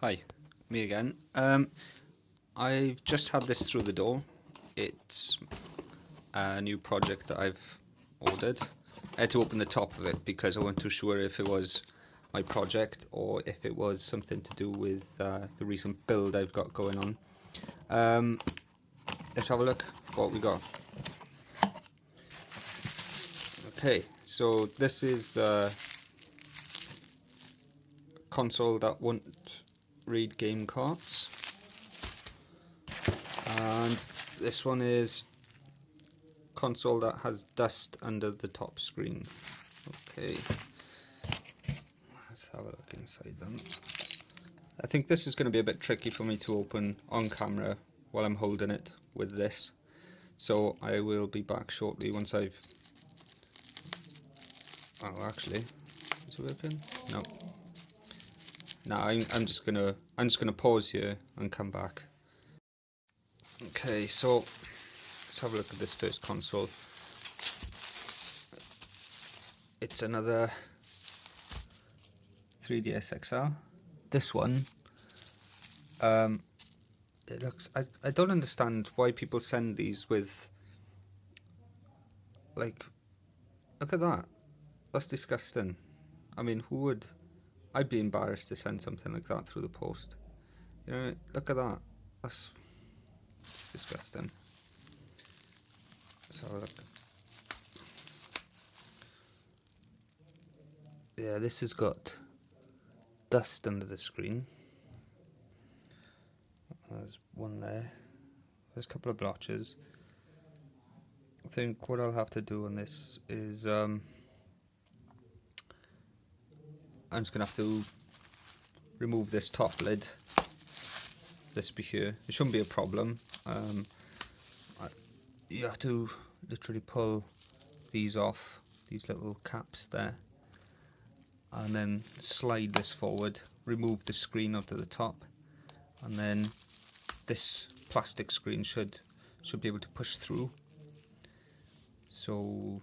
Hi, me again. I've just had this through the door. It's a new project that I've ordered. I had to open the top of it because I wasn't too sure if it was my project or if it was something to do with the recent build I've got going on. Let's have a look what we got. Okay, so this is a console that won't read game cards, and this one is console that has dust under the top screen. Okay, let's have a look inside them. I think this is going to be a bit tricky for me to open on camera while I'm holding it with this, so I will be back shortly once I've... Oh, actually, is it working? No. No, I'm just gonna pause here and come back. Okay, so let's have a look at this first console. It's another 3DS XL. This one, it looks... I don't understand why people send these with, like, look at that. That's disgusting. I mean, who would... I'd be embarrassed to send something like that through the post. You know, look at that. That's disgusting. Let's have a look. Yeah, this has got dust under the screen. There's one there. There's a couple of blotches. I think what I'll have to do on this is I'm just going to have to remove this top lid. This be here. It shouldn't be a problem. You have to literally pull these off, these little caps there, and then slide this forward, remove the screen onto the top, and then this plastic screen should be able to push through. So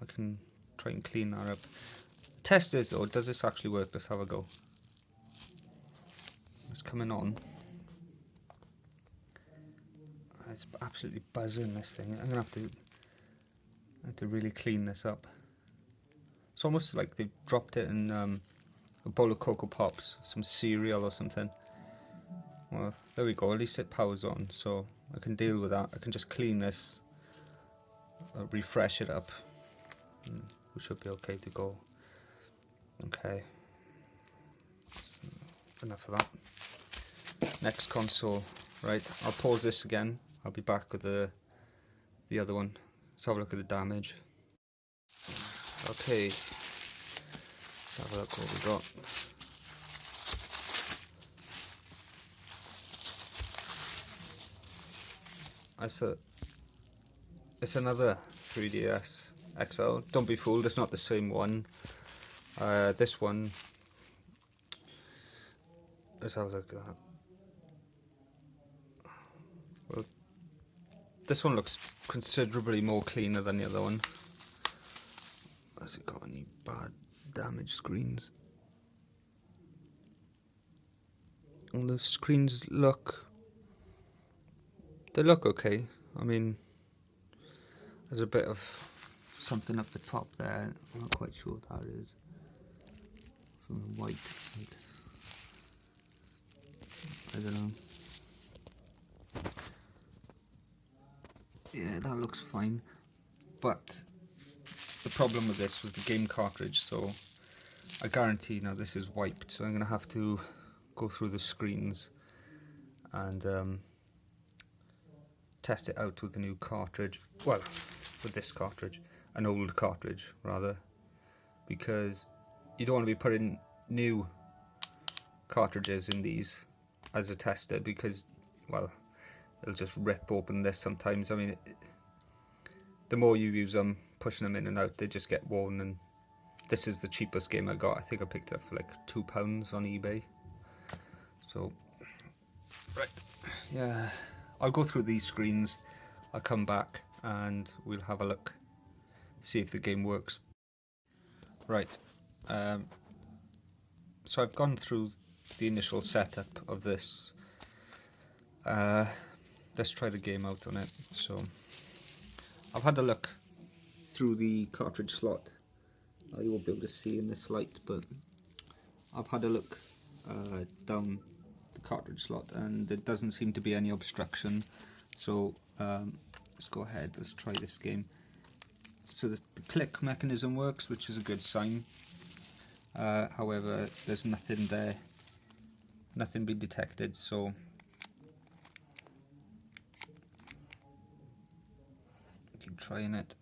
I can try and clean that up. Test is though, does this actually work? Let's have a go. It's coming on. It's absolutely buzzing, this thing. I'm gonna have to really clean this up. It's almost like they've dropped it in a bowl of Cocoa Pops, some cereal or something. Well, there we go. At least it powers on, so I can deal with that. I can just clean this, refresh it up, and we should be okay to go. Okay, enough of that. Next console, right? I'll pause this again. I'll be back with the other one. Let's have a look at the damage. Okay, let's have a look what we got. It's another 3DS XL. Don't be fooled, it's not the same one. This one, let's have a look at that. Well, this one looks considerably more cleaner than the other one. Has it got any bad damaged screens? And the screens look okay. I mean, there's a bit of something up the top there. I'm not quite sure what that is. Something white. I don't know. Yeah, that looks fine. But the problem with this was the game cartridge, so I guarantee now this is wiped. So I'm going to have to go through the screens and test it out with the new cartridge. Well, with this cartridge, an old cartridge rather, because you don't want to be putting new cartridges in these as a tester, because, well, it'll just rip open this sometimes. I mean, the more you use them, pushing them in and out, they just get worn. And this is the cheapest game I got. I think I picked it up for like £2 on eBay. So, right, yeah, I'll go through these screens. I'll come back and we'll have a look, see if the game works. Right, so I've gone through the initial setup of this. Let's try the game out on it. So I've had a look through the cartridge slot. You won't be able to see in this light, but I've had a look down the cartridge slot, and there doesn't seem to be any obstruction. So let's go ahead, let's try this game. So the click mechanism works, which is a good sign. However, there's nothing there, nothing been detected, so keep trying it.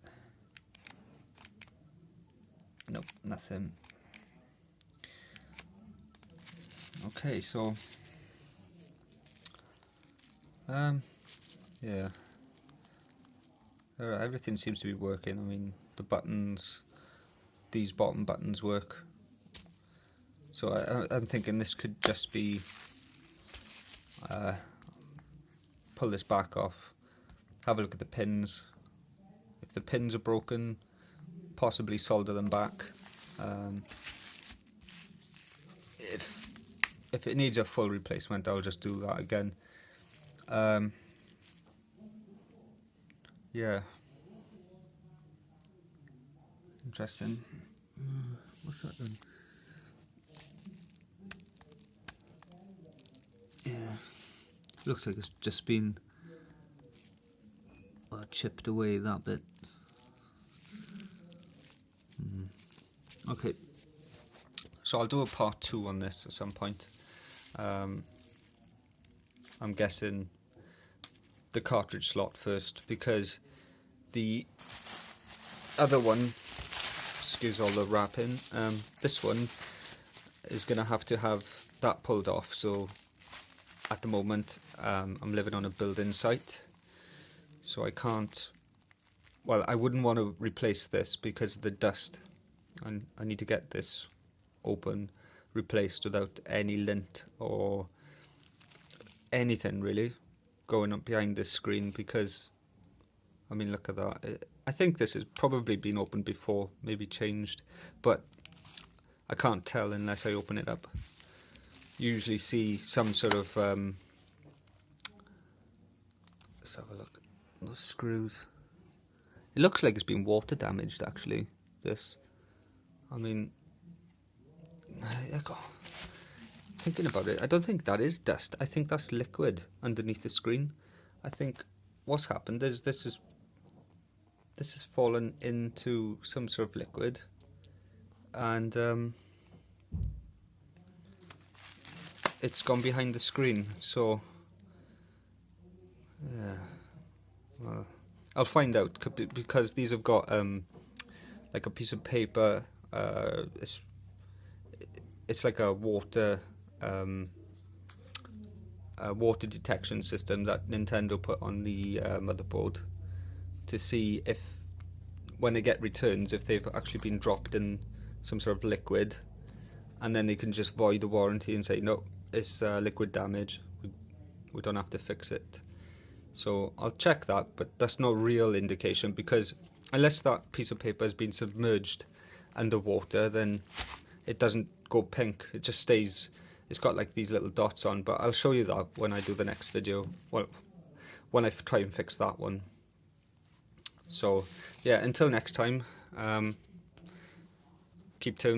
Nope, nothing. Okay, so yeah, everything seems to be working. I mean, the buttons, these bottom buttons work. So I'm thinking this could just be pull this back off, have a look at the pins. If the pins are broken, possibly solder them back. If it needs a full replacement, I'll just do that again. Yeah. Interesting. What's that then? Yeah. Looks like it's just been chipped away that bit. Okay. So I'll do a part 2 on this at some point. I'm guessing the cartridge slot first, because the other one, excuse all the wrapping, this one is going to have that pulled off. So at the moment I'm living on a building site, so I can't, well, I wouldn't want to replace this because of the dust, and I need to get this open, replaced without any lint or anything really going up behind this screen, because I mean, look at that. I think this has probably been opened before, maybe changed, but I can't tell unless I open it up. You usually see some sort of let's have a look. Those screws. It looks like it's been water damaged actually, this. I mean, thinking about it, I don't think that is dust. I think that's liquid underneath the screen. I think what's happened is this has fallen into some sort of liquid, and it's gone behind the screen. So yeah, well, I'll find out, because these have got like a piece of paper. It's like a water detection system that Nintendo put on the motherboard to see if, when they get returns, if they've actually been dropped in some sort of liquid, and then they can just void the warranty and say, no, it's liquid damage, we don't have to fix it. So I'll check that, but that's no real indication, because unless that piece of paper has been submerged underwater, then it doesn't go pink, it just stays. It's got like these little dots on, but I'll show you that when I do the next video, well, when I try and fix that one. So yeah, until next time, keep tuned.